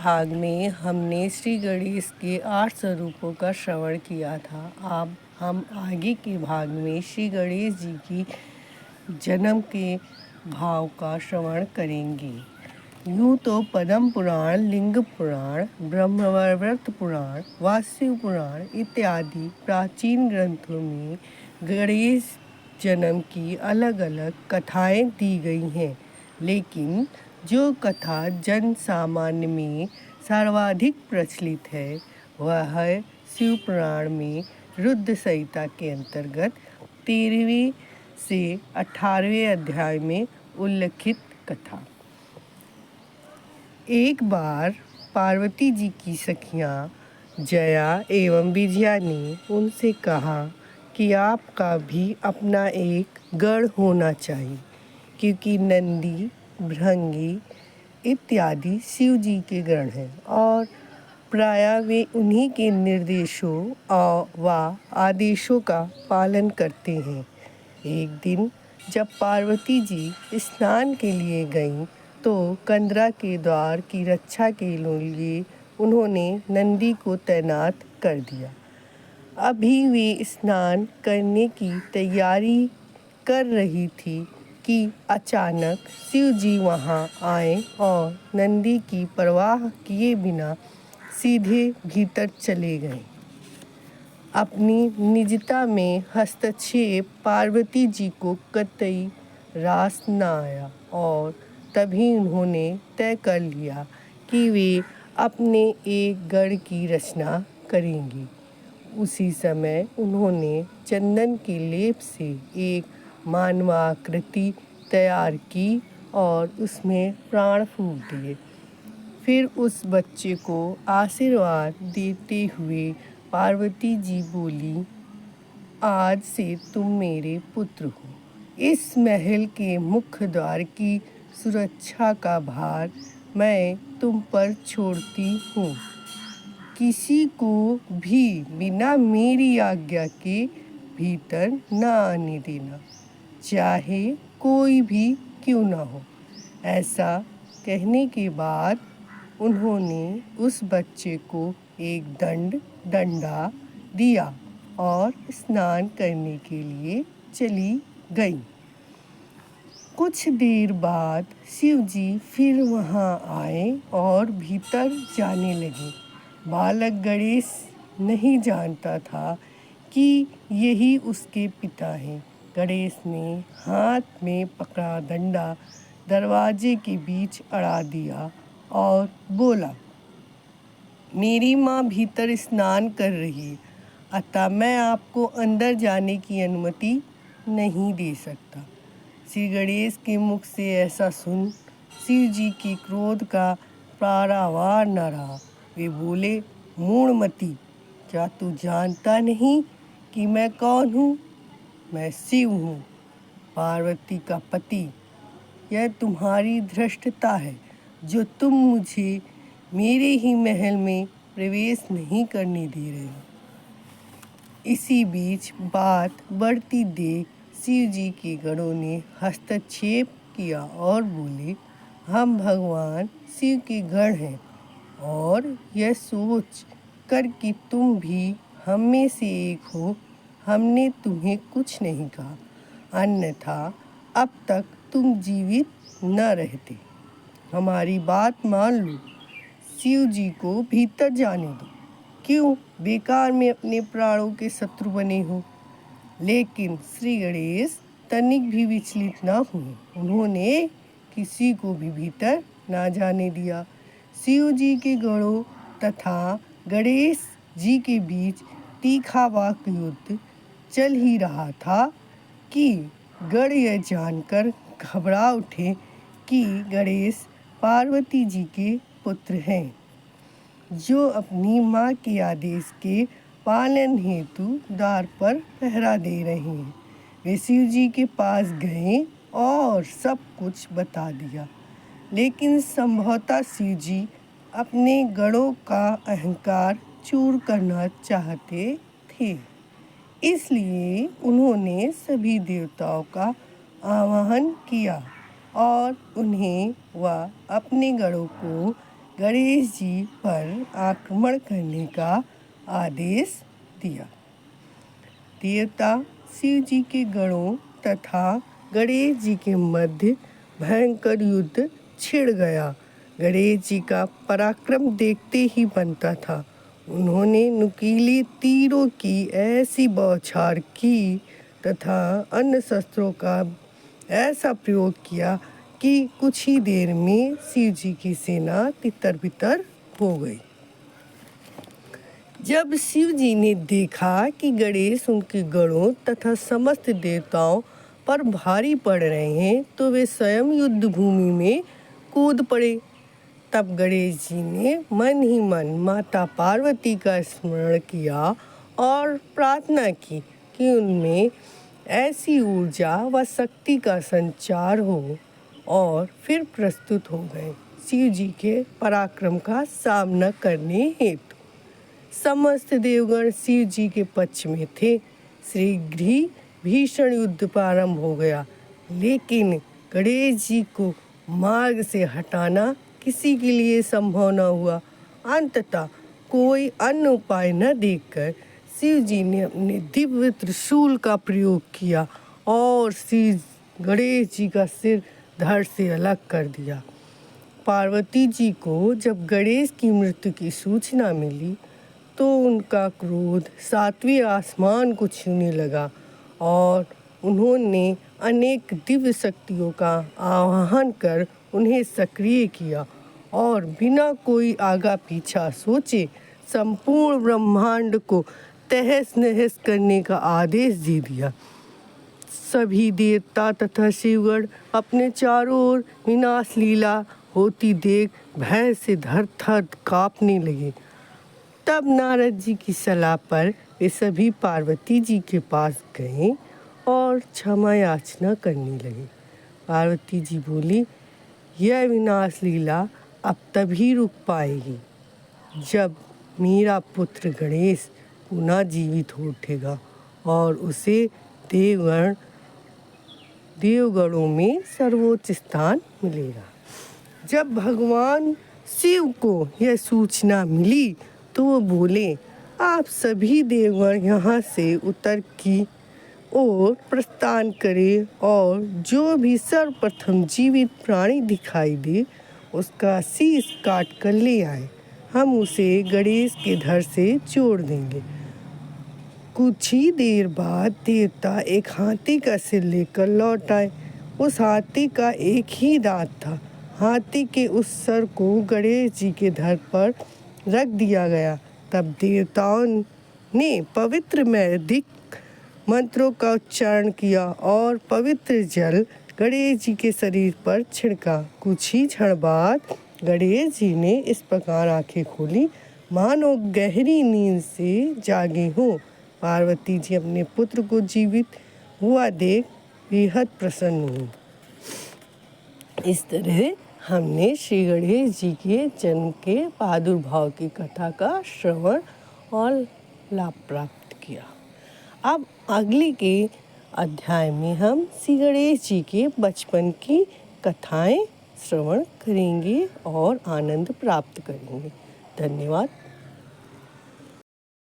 भाग में हमने श्री गणेश के 8 स्वरूपों का श्रवण किया था। अब हम आगे के भाग में श्री गणेश जी की जन्म के भाव का श्रवण करेंगे। यूँ तो पद्म पुराण, लिंग पुराण, ब्रह्मवैवर्त पुराण, वास्तु पुराण इत्यादि प्राचीन ग्रंथों में गणेश जन्म की अलग अलग कथाएं दी गई हैं, लेकिन जो कथा जन सामान्य में सर्वाधिक प्रचलित है वह है शिव पुराण में रुद्र संहिता के अंतर्गत 13वें से 18वें अध्याय में उल्लिखित कथा। एक बार पार्वती जी की सखियाँ जया एवं विजया ने उनसे कहा कि आपका भी अपना एक गढ़ होना चाहिए, क्योंकि नंदी, भृंगी इत्यादि शिव जी के गण हैं और प्रायः वे उन्हीं के निर्देशों व आदेशों का पालन करते हैं। एक दिन जब पार्वती जी स्नान के लिए गईं तो कंदरा के द्वार की रक्षा के लिए उन्होंने नंदी को तैनात कर दिया। अभी वे स्नान करने की तैयारी कर रही थी कि अचानक शिव जी वहाँ आए और नंदी की परवाह किए बिना सीधे भीतर चले गए। अपनी निजता में हस्तक्षेप पार्वती जी को कतई रास न आया और तभी उन्होंने तय कर लिया कि वे अपने एक गढ़ की रचना करेंगी। उसी समय उन्होंने चंदन के लेप से एक मानवाकृति तैयार की और उसमें प्राण फूंक दिए। फिर उस बच्चे को आशीर्वाद देते हुए पार्वती जी बोली, आज से तुम मेरे पुत्र हो। इस महल के मुख्य द्वार की सुरक्षा का भार मैं तुम पर छोड़ती हूँ। किसी को भी बिना मेरी आज्ञा के भीतर न आने देना, चाहे कोई भी क्यों न हो। ऐसा कहने के बाद उन्होंने उस बच्चे को एक डंडा दिया और स्नान करने के लिए चली गई। कुछ देर बाद शिव जी फिर वहाँ आए और भीतर जाने लगे। बालक गणेश नहीं जानता था कि यही उसके पिता हैं। गणेश ने हाथ में पकड़ा डंडा दरवाजे के बीच अड़ा दिया और बोला, मेरी माँ भीतर स्नान कर रही है, अतः मैं आपको अंदर जाने की अनुमति नहीं दे सकता। श्री गणेश के मुख से ऐसा सुन शिव जी की क्रोध का पारावार न रहा। वे बोले, मूढ़मती, क्या तू जानता नहीं कि मैं कौन हूँ? मैं शिव हूँ, पार्वती का पति। यह तुम्हारी धृष्टता है जो तुम मुझे मेरे ही महल में प्रवेश नहीं करने दे रहे हो। इसी बीच बात बढ़ती देख शिव जी के गणों ने हस्तक्षेप किया और बोले, हम भगवान शिव के गण हैं और यह सोच कर कि तुम भी हम में से एक हो, हमने तुम्हें कुछ नहीं कहा, अन्यथा अब तक तुम जीवित न रहते। हमारी बात मान लो, शिव जी को भीतर जाने दो। क्यों बेकार में अपने प्राणों के शत्रु बने हो? लेकिन श्री गणेश तनिक भी विचलित न हुए। उन्होंने किसी को भी भीतर ना जाने दिया। शिव जी के गणों तथा गणेश जी के बीच तीखा वाक युद्ध चल ही रहा था कि गण यह जानकर घबरा उठे कि गणेश पार्वती जी के पुत्र हैं, जो अपनी माँ के आदेश के पालन हेतु द्वार पर पहरा दे रहे हैं। वे शिव जी के पास गए और सब कुछ बता दिया, लेकिन संभवतः शिव जी अपने गणों का अहंकार चूर करना चाहते थे। इसलिए उन्होंने सभी देवताओं का आवाहन किया और उन्हें व अपने गणों को गणेश जी पर आक्रमण करने का आदेश दिया। देवता शिव जी के गणों तथा गणेश जी के मध्य भयंकर युद्ध छिड़ गया। गणेश जी का पराक्रम देखते ही बनता था। उन्होंने नुकीले तीरों की ऐसी बौछार की तथा अन्य शस्त्रों का ऐसा प्रयोग किया कि कुछ ही देर में शिव जी की सेना तितर-बितर हो गई। जब शिव जी ने देखा कि गणेश उनके गणों तथा समस्त देवताओं पर भारी पड़ रहे हैं तो वे स्वयं युद्ध भूमि में कूद पड़े। तब गणेश जी ने मन ही मन माता पार्वती का स्मरण किया और प्रार्थना की कि उनमें ऐसी ऊर्जा व शक्ति का संचार हो और फिर प्रस्तुत हो गए शिव जी के पराक्रम का सामना करने हेतु। समस्त देवगण शिव जी के पक्ष में थे। शीघ्र ही भीषण युद्ध प्रारंभ हो गया, लेकिन गणेश जी को मार्ग से हटाना किसी के लिए संभव न हुआ। अंततः कोई अन्य उपाय न देखकर शिव जी ने अपने दिव्य त्रिशूल का प्रयोग किया और श्री गणेश जी का सिर धड़ से अलग कर दिया। पार्वती जी को जब गणेश की मृत्यु की सूचना मिली तो उनका क्रोध सातवें आसमान को छूने लगा और उन्होंने अनेक दिव्य शक्तियों का आवाहन कर उन्हें सक्रिय किया और बिना कोई आगा पीछा सोचे संपूर्ण ब्रह्मांड को तहस नहस करने का आदेश दे दिया। सभी देवता तथा शिवगण अपने चारों ओर विनाश लीला होती देख भय से थर-थर कांपने लगे। तब नारद जी की सलाह पर वे सभी पार्वती जी के पास गए और क्षमा याचना करने लगे। पार्वती जी बोली, यह विनाश लीला अब तभी रुक पाएगी जब मेरा पुत्र गणेश पुनः जीवित हो उठेगा और उसे देवगणों में सर्वोच्च स्थान मिलेगा। जब भगवान शिव को यह सूचना मिली तो वो बोले, आप सभी देवगण यहाँ से उत्तर की ओर प्रस्थान करें और जो भी सर्वप्रथम जीवित प्राणी दिखाई दे उसका शीश काट कर ले आए। हम उसे गणेश के धड़ से जोड़ देंगे। कुछ ही देर बाद देवता एक हाथी का सिर लेकर लौट आए। उस हाथी का एक ही दांत था। हाथी के उस सर को गणेश जी के धड़ पर रख दिया गया। तब देवताओं ने पवित्र वैदिक मंत्रों का उच्चारण किया और पवित्र जल गणेश जी के शरीर पर छिड़का। कुछ ही क्षण बाद गणेश जी ने इस प्रकार आंखें खोली मानो गहरी नींद से जागे हों। पार्वती जी अपने पुत्र को जीवित हुआ देख बेहद प्रसन्न हुई। इस तरह हमने श्री गणेश जी के जन्म के प्रादुर्भाव की कथा का श्रवण और लाभ प्राप्त किया। अब अगले के अध्याय में हम श्री गणेश जी के बचपन की कथाएं श्रवण करेंगे और आनंद प्राप्त करेंगे। धन्यवाद।